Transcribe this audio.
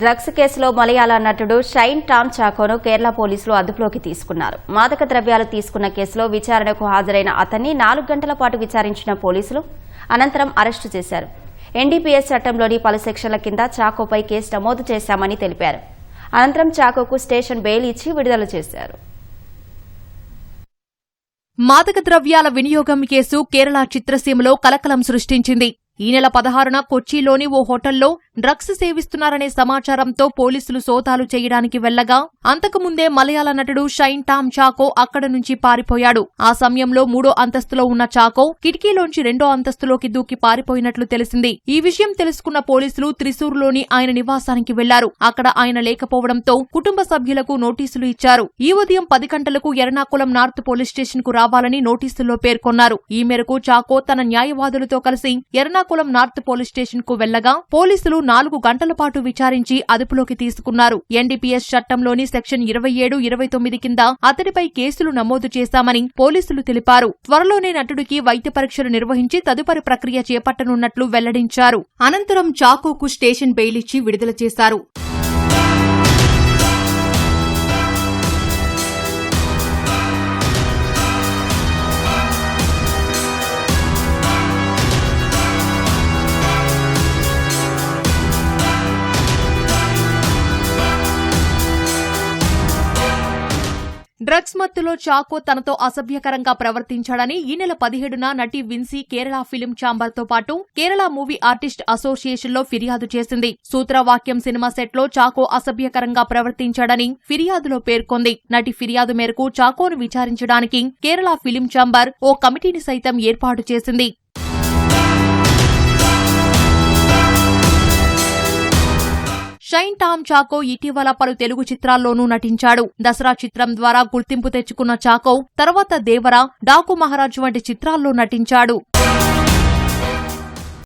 Drugs కేసులో మలయాళ నటుడు shine Tom చాకోను Kerala పోలీసులు అదుపులోకి తీసుకున్నారు. మాదక ద్రవ్యాలు తీసుకున్న కేసులో విచారణకు హాజరైన అతన్ని 4 గంటల పాటు విచారించిన పోలీసులు అనంతరం అరెస్టు చేశారు. ఎన్డీపీఎస్ చట్టంలోని పలు సెక్షన్ల కింద చాకోపై కేసు నమోదు చేశామని తెలిపారు. అనంతరం చాకోకు స్టేషన్ బెయిల్ ఇచ్చి విడుదల చేశారు. మాదక ద్రవ్యాల వినియోగం కేసు కేరళ చిత్రసీమలో కలకలం సృష్టించింది. ఈ నెల 16న కొచ్చిలోని ఓ హోటల్లో డ్రగ్స్ సేవిస్తున్నారనే సమాచారంతో పోలీసులు సోదాలు చేయడానికి వెళ్లగా అంతకుముందే మలయాళ నటుడు షైన్ టామ్ చాకో అక్కడ నుంచి పారిపోయాడు. ఆ సమయంలో 3వ అంతస్తులో ఉన్న చాకో కిటికీలోంచి 2వ అంతస్తులోకి దూకి పారిపోయినట్లు తెలిసింది. ఈ విషయం తెలుసుకున్న పోలీసులు త్రిశూర్లోని ఆయన నివాసానికి వెళ్లారు. అక్కడ ఆయన లేకపోవడంతో కుటుంబ సభ్యులకు నోటీసులు ఇచ్చారు. ఈ ఉదయం 10 గంటలకు ఎర్నాకుళం నార్త్ పోలీస్ స్టేషన్ కు రావాలని నోటీసుల్లో పేర్కొన్నారు. ఈ మేరకు చాకో తన న్యాయవాదులతో కలిసి ఎర్నాకుళం నార్త్ పోలీస్ స్టేషన్ కు వెళ్లగా పోలీసులు 4 గంటల పాటు విచారించి అదుపులోకి తీసుకున్నారు. ఎన్డీపీఎస్ చట్టంలోని సెక్షన్ 27, 29 కింద అతడిపై కేసులు నమోదు చేశామని పోలీసులు తెలిపారు. త్వరలోనే నటుడికి వైద్య పరీక్షలు నిర్వహించి తదుపరి ప్రక్రియ చేపట్టనున్నట్లు వెల్లడించారు. అనంతరం చాకోకు స్టేషన్ బెయిల్ ఇచ్చి విడుదల చేశారు. డ్రగ్స్ మత్తులో చాకో తనతో అసభ్యకరంగా ప్రవర్తించాడని ఈ నెల 17న నటి విన్సీ కేరళ ఫిలిం ఛాంబర్తో పాటు కేరళ మూవీ ఆర్టిస్ట్ అసోసియేషన్లో ఫిర్యాదు చేసింది. సూత్రవాక్యం సినిమా సెట్లో చాకో అసభ్యకరంగా ప్రవర్తించాడని ఫిర్యాదులో పేర్కొంది. నటి ఫిర్యాదు మేరకు చాకోను విచారించడానికి కేరళ ఫిలిం ఛాంబర్ ఓ కమిటీని సైతం ఏర్పాటు చేసింది. షైన్ టామ్ చాకో ఇటీవల పలు తెలుగు చిత్రాల్లోనూ నటించాడు. దసరా చిత్రం ద్వారా గుర్తింపు తెచ్చుకున్న చాకో తర్వాత దేవర, డాకు మహారాజ్ వంటి చిత్రాల్లో నటించాడు.